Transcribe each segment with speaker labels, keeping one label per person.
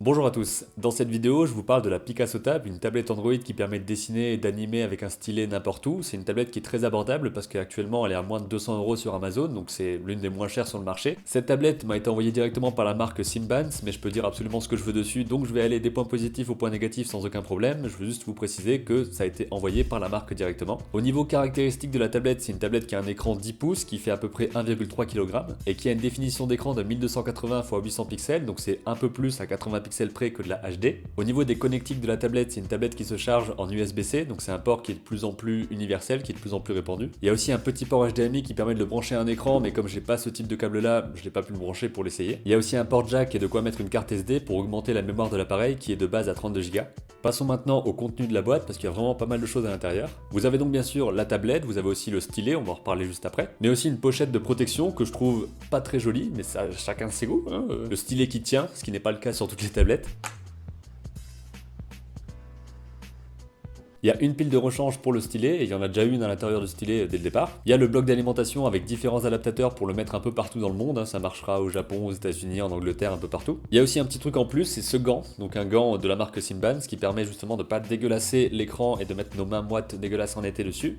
Speaker 1: Bonjour à tous, dans cette vidéo je vous parle de la Picasso Tab, une tablette Android qui permet de dessiner et d'animer avec un stylet n'importe où. C'est une tablette qui est très abordable parce qu'actuellement elle est à moins de 200 € sur Amazon, donc c'est l'une des moins chères sur le marché. Cette tablette m'a été envoyée directement par la marque Symbians, mais je peux dire absolument ce que je veux dessus, donc je vais aller des points positifs aux points négatifs sans aucun problème. Je veux juste vous préciser que ça a été envoyé par la marque directement. Au niveau caractéristique de la tablette, c'est une tablette qui a un écran 10 pouces qui fait à peu près 1,3 kg et qui a une définition d'écran de 1280 x 800 pixels, donc c'est un peu plus à 80 pixels près que de la HD. Au niveau des connectiques de la tablette, c'est une tablette qui se charge en USB-C, donc c'est un port qui est de plus en plus universel, qui est de plus en plus répandu. Il y a aussi un petit port HDMI qui permet de le brancher à un écran, mais comme j'ai pas ce type de câble là, je n'ai pas pu le brancher pour l'essayer. Il y a aussi un port jack et de quoi mettre une carte SD pour augmenter la mémoire de l'appareil qui est de base à 32 Go. Passons maintenant au contenu de la boîte parce qu'il y a vraiment pas mal de choses à l'intérieur. Vous avez donc bien sûr la tablette, vous avez aussi le stylet, on va en reparler juste après, mais aussi une pochette de protection que je trouve pas très jolie, mais ça chacun ses goûts, hein. Le stylet qui tient, ce qui n'est pas le cas sur toutes les tablettes. Il y a une pile de rechange pour le stylet, et il y en a déjà une à l'intérieur du stylet dès le départ. Il y a le bloc d'alimentation avec différents adaptateurs pour le mettre un peu partout dans le monde, hein. Ça marchera au Japon, aux États-Unis, en Angleterre, un peu partout. Il y a aussi un petit truc en plus, c'est ce gant, donc un gant de la marque Symbians qui permet justement de ne pas dégueulasser l'écran et de mettre nos mains moites dégueulasses en été dessus.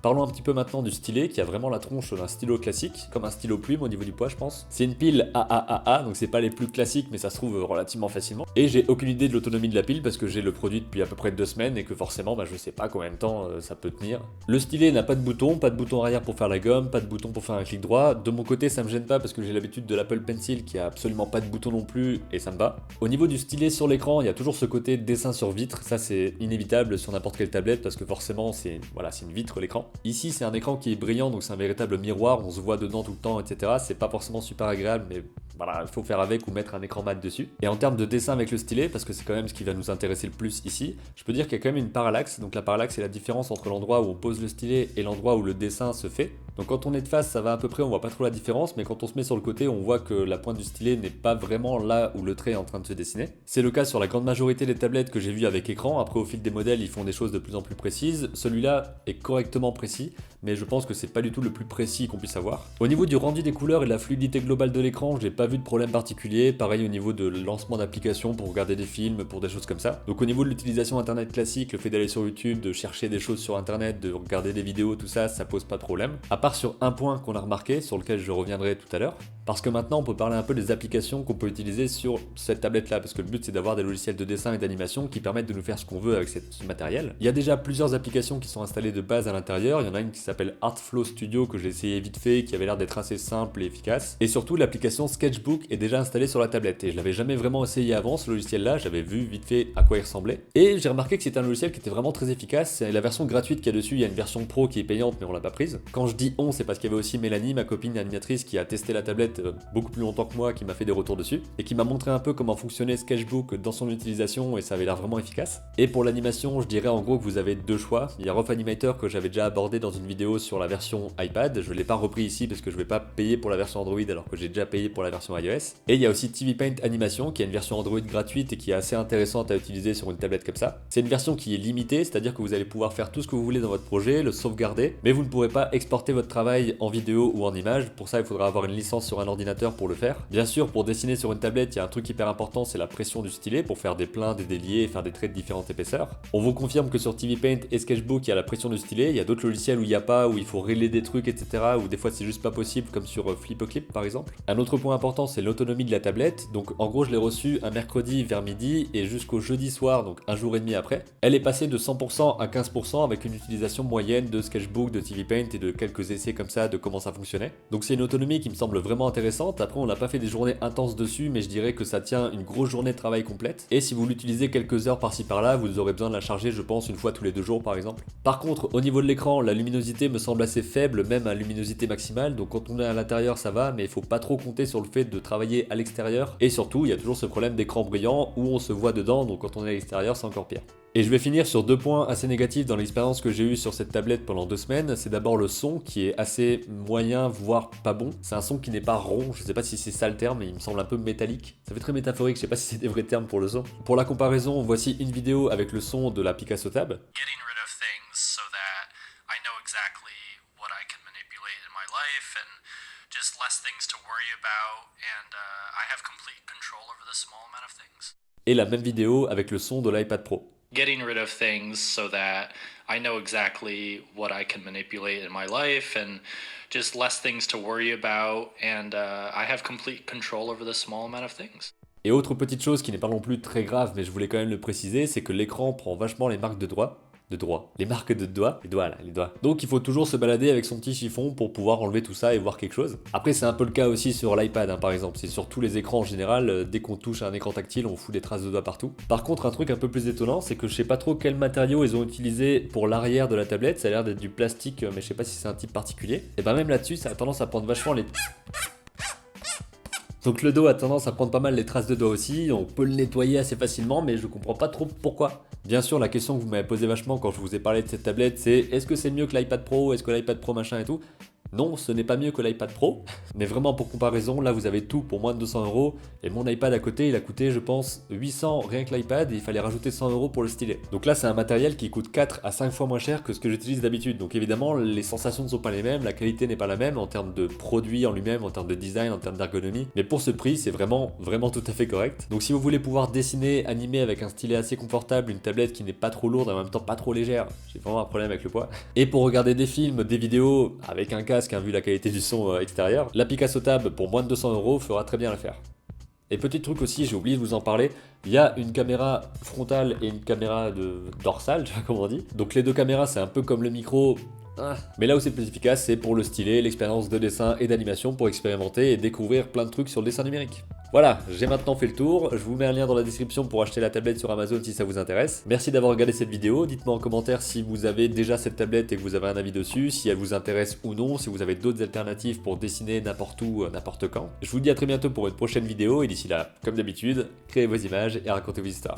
Speaker 1: Parlons un petit peu maintenant du stylet qui a vraiment la tronche d'un stylo classique, comme un stylo plume au niveau du poids je pense. C'est une pile AAAA, donc c'est pas les plus classiques mais ça se trouve relativement facilement. Et j'ai aucune idée de l'autonomie de la pile parce que j'ai le produit depuis à peu près 2 semaines et que forcément je sais pas combien de temps ça peut tenir. Le stylet n'a pas de bouton arrière pour faire la gomme, pas de bouton pour faire un clic droit. De mon côté ça me gêne pas parce que j'ai l'habitude de l'Apple Pencil qui a absolument pas de bouton non plus et ça me va. Au niveau du stylet sur l'écran, il y a toujours ce côté dessin sur vitre, ça c'est inévitable sur n'importe quelle tablette parce que forcément c'est une vitre l'écran. Ici c'est un écran qui est brillant donc c'est un véritable miroir, on se voit dedans tout le temps etc. C'est pas forcément super agréable mais voilà, il faut faire avec ou mettre un écran mat dessus. Et en termes de dessin avec le stylet, parce que c'est quand même ce qui va nous intéresser le plus ici, je peux dire qu'il y a quand même une parallaxe. Donc la parallaxe c'est la différence entre l'endroit où on pose le stylet et l'endroit où le dessin se fait. Donc quand on est de face ça va à peu près, on voit pas trop la différence, mais quand on se met sur le côté on voit que la pointe du stylet n'est pas vraiment là où le trait est en train de se dessiner. C'est le cas sur la grande majorité des tablettes que j'ai vues avec écran. Après au fil des modèles ils font des choses de plus en plus précises. Celui-là est correctement précis, mais je pense que c'est pas du tout le plus précis qu'on puisse avoir. Au niveau du rendu des couleurs et de la fluidité globale de l'écran, j'ai pas vu de problème particulier. Pareil au niveau de lancement d'applications pour regarder des films, pour des choses comme ça. Donc au niveau de l'utilisation internet classique, le fait d'aller sur YouTube, de chercher des choses sur internet, de regarder des vidéos, tout ça, ça pose pas de problème. À part sur un point qu'on a remarqué, sur lequel je reviendrai tout à l'heure, parce que maintenant on peut parler un peu des applications qu'on peut utiliser sur cette tablette là, parce que le but c'est d'avoir des logiciels de dessin et d'animation qui permettent de nous faire ce qu'on veut avec ce matériel. Il y a déjà plusieurs applications qui sont installées de base à l'intérieur. Il y en a une qui s'appelle Artflow Studio que j'ai essayé vite fait, qui avait l'air d'être assez simple et efficace. Et surtout l'application Sketchbook est déjà installée sur la tablette et je l'avais jamais vraiment essayé avant ce logiciel là, j'avais vu vite fait à quoi il ressemblait. Et j'ai remarqué que c'était un logiciel qui était vraiment très efficace. C'est la version gratuite qu'il y a dessus, il y a une version pro qui est payante mais on l'a pas prise. Quand je dis on, c'est parce qu'il y avait aussi Mélanie, ma copine animatrice, qui a testé la tablette beaucoup plus longtemps que moi, qui m'a fait des retours dessus et qui m'a montré un peu comment fonctionnait Sketchbook dans son utilisation et ça avait l'air vraiment efficace. Et pour l'animation, je dirais en gros que vous avez deux choix. Il y a Rough Animator que j'avais déjà abordé dans une vidéo sur la version iPad, je l'ai pas repris ici parce que je vais pas payer pour la version Android alors que j'ai déjà payé pour la version iOS. Et il y a aussi TV Paint Animation qui est une version Android gratuite et qui est assez intéressante à utiliser sur une tablette comme ça. C'est une version qui est limitée, c'est-à-dire que vous allez pouvoir faire tout ce que vous voulez dans votre projet, le sauvegarder, mais vous ne pourrez pas exporter votre travail en vidéo ou en image. Pour ça il faudra avoir une licence sur un ordinateur pour le faire. Bien sûr pour dessiner sur une tablette il y a un truc hyper important, c'est la pression du stylet pour faire des pleins, des déliés et faire des traits de différentes épaisseurs. On vous confirme que sur TV Paint et Sketchbook il y a la pression du stylet, il y a d'autres logiciels où il n'y a pas, où il faut régler des trucs etc, où des fois c'est juste pas possible comme sur Flipoclip par exemple. Un autre point important c'est l'autonomie de la tablette, donc en gros je l'ai reçue un mercredi vers midi et jusqu'au jeudi soir, donc un jour et demi après. Elle est passée de 100% à 15% avec une utilisation moyenne de Sketchbook, de TV Paint et de quelques essais comme ça de comment ça fonctionnait. Donc c'est une autonomie qui me semble vraiment intéressante. Après on n'a pas fait des journées intenses dessus mais je dirais que ça tient une grosse journée de travail complète. Et si vous l'utilisez quelques heures par-ci par-là, vous aurez besoin de la charger je pense une fois tous les 2 jours par exemple. Par contre au niveau de l'écran, la luminosité me semble assez faible, même à luminosité maximale, donc quand on est à l'intérieur ça va, mais il faut pas trop compter sur le fait de travailler à l'extérieur. Et surtout il y a toujours ce problème d'écran brillant où on se voit dedans, donc quand on est à l'extérieur c'est encore pire. Et je vais finir sur 2 points assez négatifs dans l'expérience que j'ai eue sur cette tablette pendant 2 semaines. C'est d'abord le son qui est assez moyen, voire pas bon. C'est un son qui n'est pas rond, je sais pas si c'est ça le terme, mais il me semble un peu métallique. Ça fait très métaphorique, je sais pas si c'est des vrais termes pour le son. Pour la comparaison, voici une vidéo avec le son de la Picasso Tab. Getting rid of things so that I know exactly what I can manipulate in my life and just less things to worry about and I have complete control over the small amount of things. et la même vidéo avec le son de l'iPad Pro.
Speaker 2: Getting rid of things so that I know exactly what I can manipulate in my life and just less things to worry about, and I have complete control over the small amount of things.
Speaker 1: Et autre petite chose qui n'est pas non plus très grave, mais je voulais quand même le préciser, c'est que l'écran prend vachement les marques de doigts. Les marques de doigts, les doigts. Donc il faut toujours se balader avec son petit chiffon pour pouvoir enlever tout ça et voir quelque chose. Après c'est un peu le cas aussi sur l'iPad hein, par exemple, c'est sur tous les écrans en général, dès qu'on touche à un écran tactile on fout des traces de doigts partout. Par contre un truc un peu plus étonnant c'est que je sais pas trop quel matériau ils ont utilisé pour l'arrière de la tablette, ça a l'air d'être du plastique mais je sais pas si c'est un type particulier. Et bah même là-dessus ça a tendance à prendre vachement les... Donc le dos a tendance à prendre pas mal les traces de doigts aussi, on peut le nettoyer assez facilement mais je comprends pas trop pourquoi. Bien sûr la question que vous m'avez posée vachement quand je vous ai parlé de cette tablette c'est est-ce que c'est mieux que l'iPad Pro, est-ce que l'iPad Pro machin et tout. Non, ce n'est pas mieux que l'iPad Pro, mais vraiment pour comparaison, là vous avez tout pour moins de 200 € et mon iPad à côté il a coûté je pense 800 rien que l'iPad et il fallait rajouter 100 € pour le stylet. Donc là c'est un matériel qui coûte 4 à 5 fois moins cher que ce que j'utilise d'habitude, donc évidemment les sensations ne sont pas les mêmes, la qualité n'est pas la même en termes de produit en lui-même, en termes de design, en termes d'ergonomie, mais pour ce prix c'est vraiment tout à fait correct. Donc si vous voulez pouvoir dessiner, animer avec un stylet assez confortable, une tablette qui n'est pas trop lourde et en même temps pas trop légère, j'ai vraiment un problème avec le poids, et pour regarder des films, des vidéos avec un casque, vu la qualité du son extérieur, la Picasso Tab pour moins de 200 € fera très bien l'affaire. Et petit truc aussi, j'ai oublié de vous en parler, il y a une caméra frontale et une caméra dorsale, tu vois comment on dit. Donc les deux caméras c'est un peu comme le micro, mais là où c'est plus efficace c'est pour le stylet, l'expérience de dessin et d'animation pour expérimenter et découvrir plein de trucs sur le dessin numérique. Voilà, j'ai maintenant fait le tour, je vous mets un lien dans la description pour acheter la tablette sur Amazon si ça vous intéresse. Merci d'avoir regardé cette vidéo, dites-moi en commentaire si vous avez déjà cette tablette et que vous avez un avis dessus, si elle vous intéresse ou non, si vous avez d'autres alternatives pour dessiner n'importe où, n'importe quand. Je vous dis à très bientôt pour une prochaine vidéo et d'ici là, comme d'habitude, créez vos images et racontez vos histoires.